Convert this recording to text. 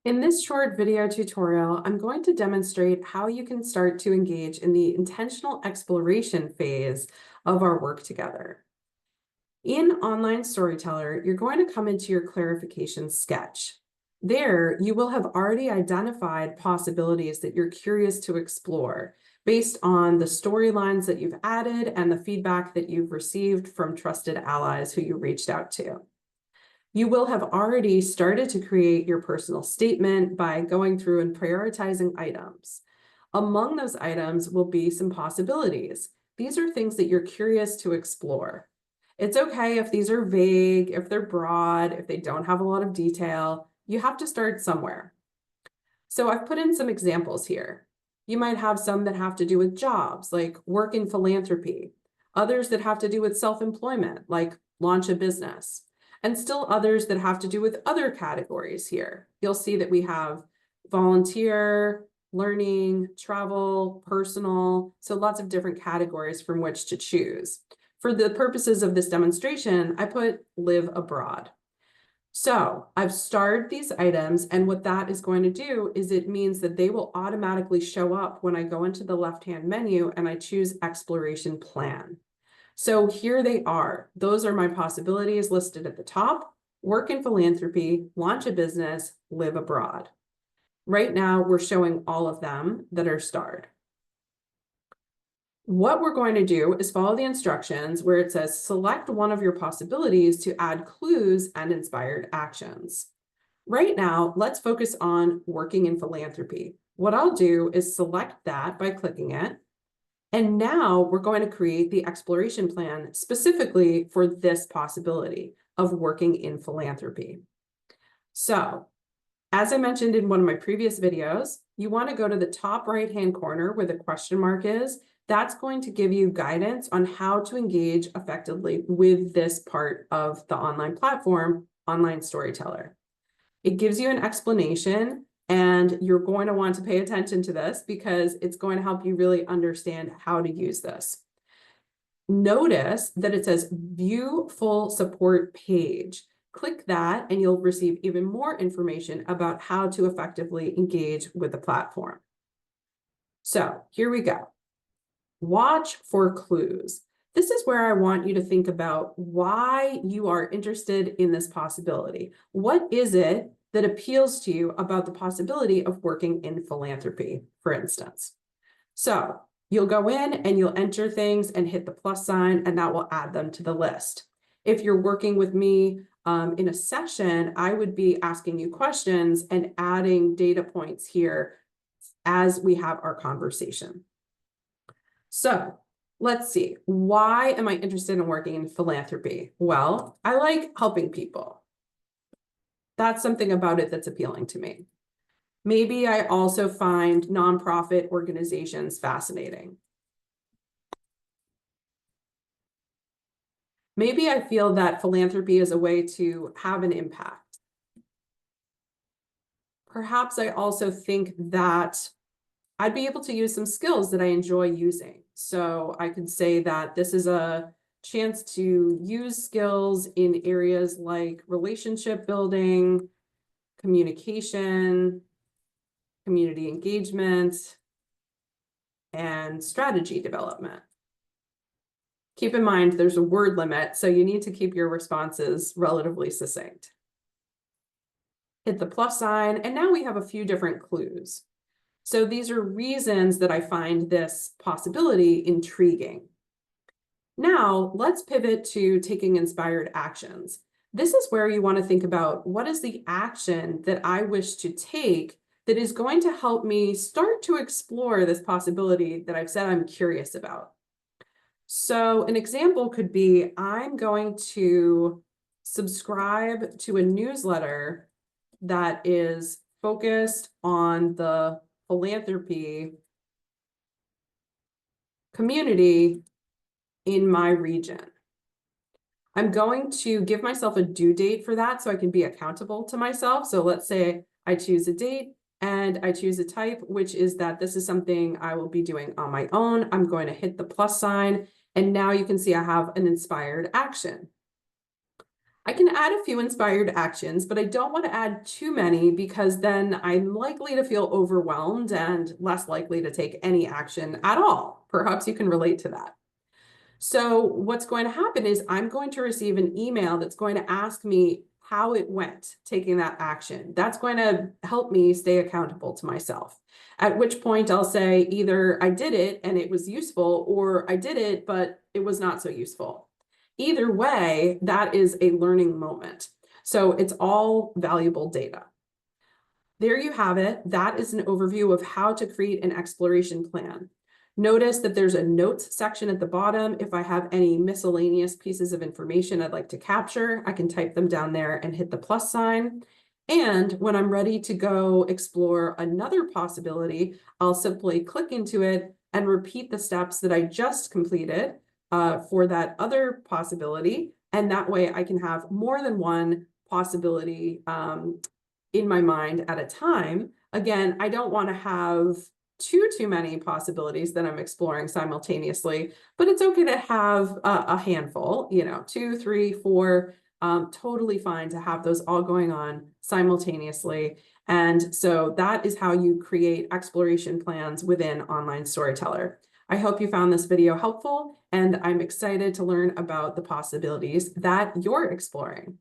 In this short video tutorial, I'm going to demonstrate how you can start to engage in the intentional exploration phase of our work together. In Online Storyteller, you're going to come into your clarification sketch. There, you will have already identified possibilities that you're curious to explore based on the storylines that you've added and the feedback that you've received from trusted allies who you reached out to. You will have already started to create your personal statement by going through and prioritizing items. Among those items will be some possibilities. These are things that you're curious to explore. It's okay if these are vague, if they're broad, if they don't have a lot of detail. You have to start somewhere. So I've put in some examples here. You might have some that have to do with jobs, like work in philanthropy. Others that have to do with self-employment, like launch a business. And still others that have to do with other categories here. You'll see that we have volunteer, learning, travel, personal, so lots of different categories from which to choose. For the purposes of this demonstration, I put live abroad. So I've starred these items, and what that is going to do is it means that they will automatically show up when I go into the left-hand menu and I choose exploration plan. So here they are. Those are my possibilities listed at the top: work in philanthropy, launch a business, live abroad. Right now, we're showing all of them that are starred. What we're going to do is follow the instructions where it says select one of your possibilities to add clues and inspired actions. Right now, let's focus on working in philanthropy. What I'll do is select that by clicking it. And now we're going to create the exploration plan specifically for this possibility of working in philanthropy. So, as I mentioned in one of my previous videos, you want to go to the top right-hand corner where the question mark is. That's going to give you guidance on how to engage effectively with this part of the online platform, Online Storyteller. It gives you an explanation, and you're going to want to pay attention to this because it's going to help you really understand how to use this. Notice that it says View Full Support Page. Click that and you'll receive even more information about how to effectively engage with the platform. So here we go. Watch for clues. This is where I want you to think about why you are interested in this possibility. What is it that appeals to you about the possibility of working in philanthropy, for instance? So you'll go in and you'll enter things and hit the plus sign, and that will add them to the list. If you're working with me in a session, I would be asking you questions and adding data points here as we have our conversation. So let's see, why am I interested in working in philanthropy? Well, I like helping people. That's something about it that's appealing to me. Maybe I also find nonprofit organizations fascinating. Maybe I feel that philanthropy is a way to have an impact. Perhaps I also think that I'd be able to use some skills that I enjoy using. So I could say that this is a chance to use skills in areas like relationship building, communication, community engagement, and strategy development. Keep in mind, there's a word limit, so you need to keep your responses relatively succinct. Hit the plus sign, and now we have a few different clues. So these are reasons that I find this possibility intriguing. Now, let's pivot to taking inspired actions. This is where you want to think about what is the action that I wish to take that is going to help me start to explore this possibility that I've said I'm curious about. So an example could be, I'm going to subscribe to a newsletter that is focused on the philanthropy community in my region. I'm going to give myself a due date for that so I can be accountable to myself. So let's say I choose a date and I choose a type, which is that this is something I will be doing on my own. I'm going to hit the plus sign, and now you can see I have an inspired action. I can add a few inspired actions, but I don't want to add too many because then I'm likely to feel overwhelmed and less likely to take any action at all. Perhaps you can relate to that. So what's going to happen is I'm going to receive an email that's going to ask me how it went taking that action. That's going to help me stay accountable to myself. At which point I'll say either I did it and it was useful, or I did it, but it was not so useful. Either way, that is a learning moment. So it's all valuable data. There you have it. That is an overview of how to create an exploration plan. Notice that there's a notes section at the bottom. If I have any miscellaneous pieces of information I'd like to capture, I can type them down there and hit the plus sign. And when I'm ready to go explore another possibility, I'll simply click into it and repeat the steps that I just completed for that other possibility. And that way I can have more than one possibility in my mind at a time. Again, I don't want to have too many possibilities that I'm exploring simultaneously, but it's okay to have a handful, 2, 3, 4, totally fine to have those all going on simultaneously. And so that is how you create exploration plans within Online Storyteller. I hope you found this video helpful, and I'm excited to learn about the possibilities that you're exploring.